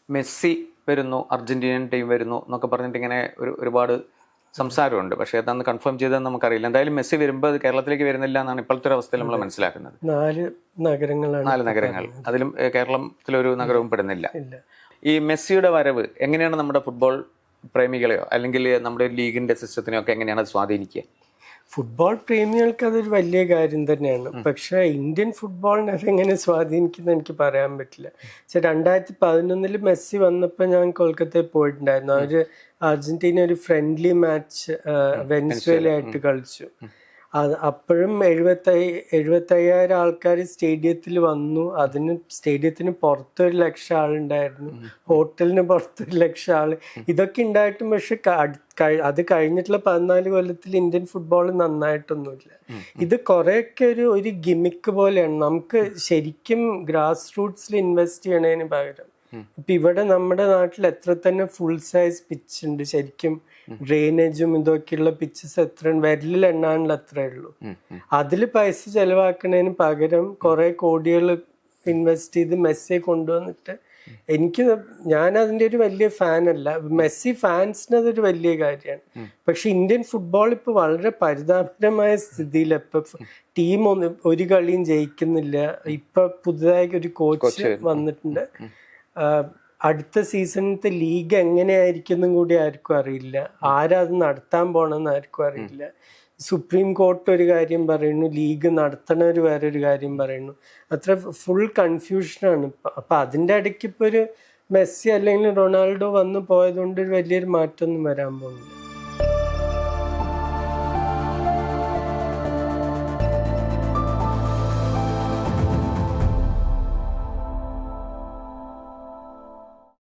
Messi വരുന്നു, Argentinian team വരുന്നു എന്നൊക്കെ പറഞ്ഞിട്ട് ഇങ്ങനെ ഒരുപാട് സംസാരമുണ്ട്. പക്ഷേ അതൊന്ന് കൺഫേം ചെയ്തെന്ന് നമുക്കറിയില്ല. എന്തായാലും മെസ്സി വരുമ്പോൾ അത് കേരളത്തിലേക്ക് വരുന്നില്ല എന്നാണ് ഇപ്പോഴത്തെ ഒരു അവസ്ഥയിൽ നമ്മൾ മനസ്സിലാക്കുന്നത്. 4 നഗരങ്ങളാണ്. 4 നഗരങ്ങൾ, അതിലും കേരളത്തിലൊരു നഗരവും പെടുന്നില്ല. ഈ മെസ്സിയുടെ വരവ് എങ്ങനെയാണ് നമ്മുടെ ഫുട്ബോൾ പ്രേമികളെയോ അല്ലെങ്കിൽ നമ്മുടെ ലീഗിന്റെ സിസ്റ്റത്തിനെയോ ഒക്കെ എങ്ങനെയാണ് അത് സ്വാധീനിക്കുക? ഫുട്ബോൾ പ്രേമികൾക്ക് അതൊരു വലിയ കാര്യം തന്നെയാണ്. പക്ഷെ ഇന്ത്യൻ ഫുട്ബോളിനെ അതെങ്ങനെ സ്വാധീനിക്കുന്ന എനിക്ക് പറയാൻ പറ്റില്ല. പക്ഷെ 2011 മെസ്സി വന്നപ്പോൾ ഞാൻ കൊൽക്കത്തയിൽ പോയിട്ടുണ്ടായിരുന്നു. അവര് അർജന്റീന ഒരു ഫ്രണ്ട്ലി മാച്ച് വെനസ്വേലയായിട്ട് കളിച്ചു. അപ്പോഴും 75,000 ആൾക്കാർ സ്റ്റേഡിയത്തിൽ വന്നു. സ്റ്റേഡിയത്തിന് പുറത്ത് 100,000 ആളുണ്ടായിരുന്നു, ഹോട്ടലിന് പുറത്ത് 100,000 ആള്. ഇതൊക്കെ ഉണ്ടായിട്ടും പക്ഷെ അത് കഴിഞ്ഞിട്ടുള്ള 14 കൊല്ലത്തിൽ ഇന്ത്യൻ ഫുട്ബോൾ നന്നായിട്ടൊന്നുമില്ല. ഇത് കുറെയൊക്കെ ഒരു ഗിമിക്ക് പോലെയാണ്. നമുക്ക് ശരിക്കും ഗ്രാസ് റൂട്ട്സിൽ ഇൻവെസ്റ്റ് ചെയ്യണതിന് പകരം ഇപ്പൊ ഇവിടെ നമ്മുടെ നാട്ടിൽ എത്ര തന്നെ ഫുൾ സൈസ് പിച്ച് ഉണ്ട്, ശരിക്കും ഡ്രെയിനേജും ഇതൊക്കെയുള്ള പിച്ചസ് എത്ര വിരലിൽ എണ്ണാനുള്ള അത്രേ ഉള്ളൂ. അതിൽ പൈസ ചെലവാക്കുന്നതിന് പകരം കുറെ കോടികൾ ഇൻവെസ്റ്റ് ചെയ്ത് മെസ്സിയെ കൊണ്ടുവന്നിട്ട് ഞാൻ അതിന്റെ ഒരു വലിയ ഫാനല്ല. മെസ്സി ഫാൻസിന് അതൊരു വലിയ കാര്യമാണ്. പക്ഷെ ഇന്ത്യൻ ഫുട്ബോൾ ഇപ്പൊ വളരെ പരിതാപകരമായ സ്ഥിതിയിൽ. ഇപ്പൊ ടീം ഒരു കളിയും ജയിക്കുന്നില്ല. ഇപ്പൊ പുതുതായി ഒരു കോച്ച് വന്നിട്ടുണ്ട്. അടുത്ത സീസണിലത്തെ ലീഗ് എങ്ങനെയായിരിക്കും കൂടി ആർക്കും അറിയില്ല. ആരാ അത് നടത്താൻ പോണെന്ന് ആർക്കും അറിയില്ല. സുപ്രീം കോർട്ട് ഒരു കാര്യം പറയുന്നു, ലീഗ് നടത്തണവർ വേറൊരു കാര്യം പറയുന്നു. അത്ര ഫുൾ കൺഫ്യൂഷനാണ് ഇപ്പൊ. അപ്പൊ അതിന്റെ ഇടയ്ക്ക് ഇപ്പൊ ഒരു മെസ്സി അല്ലെങ്കിൽ റൊണാൾഡോ വന്നു പോയതുകൊണ്ട് വലിയൊരു മാറ്റമൊന്നും വരാൻ പോകുന്നില്ല.